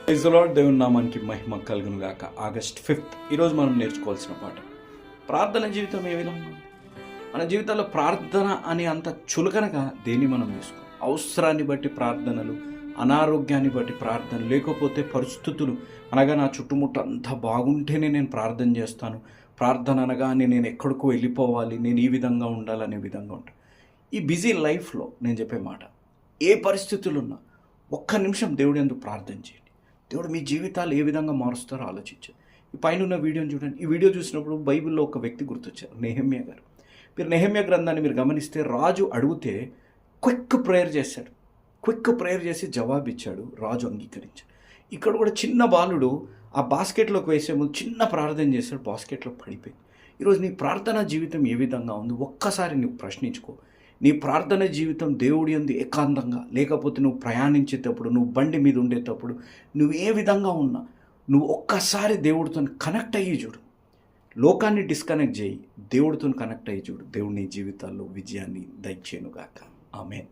Praise the lord. దేవుని నామానికి మహిమ కలుగును గాక. ఆగస్ట్ 5 ఈరోజు మనం నేర్చుకోవాల్సిన పాట ప్రార్థన జీవితం ఏ విధంగా ఉంది. మన జీవితాల్లో ప్రార్థన అని అంత చులకనగా దేన్ని మనం తీసుకోం. అవసరాన్ని బట్టి ప్రార్థనలు, అనారోగ్యాన్ని బట్టి ప్రార్థన, లేకపోతే పరిస్థితులు అనగా నా చుట్టుముట్టు అంతా బాగుంటేనే నేను ప్రార్థన చేస్తాను, ప్రార్థన అనగానే నేను ఎక్కడికో వెళ్ళిపోవాలి, నేను ఈ విధంగా ఉండాలనే విధంగా ఉంటాను. ఈ బిజీ లైఫ్లో నేను చెప్పే మాట, ఏ పరిస్థితులు ఉన్నా ఒక్క నిమిషం దేవుడు ఎందుకు ప్రార్థన చేయండి. దేవుడు మీ జీవితాలు ఏ విధంగా మారుస్తారో ఆలోచించారు. ఈ పైన ఉన్న వీడియోని చూడండి. ఈ వీడియో చూసినప్పుడు బైబిల్లో ఒక వ్యక్తి గుర్తొచ్చారు, నెహెమ్యా గారు. మీరు నెహెమ్యా గ్రంథాన్ని మీరు గమనిస్తే, రాజు అడిగితే క్విక్ ప్రేయర్ చేశాడు. క్విక్ ప్రేయర్ చేసి జవాబు ఇచ్చాడు, రాజు అంగీకరించాడు. ఇక్కడ కూడా చిన్న బాలుడు ఆ బాస్కెట్లోకి వేసే ముందు చిన్న ప్రార్థన చేశాడు, బాస్కెట్లో పడిపోయింది. ఈరోజు నీ ప్రార్థనా జీవితం ఏ విధంగా ఉంది ఒక్కసారి నువ్వు ప్రశ్నించుకో. నీ ప్రార్థన జీవితం దేవుడి యందు ఏకాంతంగా, లేకపోతే నువ్వు ప్రయాణించేటప్పుడు, నువ్వు బండి మీద ఉండేటప్పుడు, నువ్వు ఏ విధంగా ఉన్నా నువ్వు ఒక్కసారి దేవుడితో కనెక్ట్ అయ్యి చూడు. లోకాన్ని డిస్కనెక్ట్ చేయి, దేవుడితో కనెక్ట్ అయ్యి చూడు. దేవుడి నీ జీవితాల్లో విజయాన్ని దయచేయునుగాక. ఆమేన్.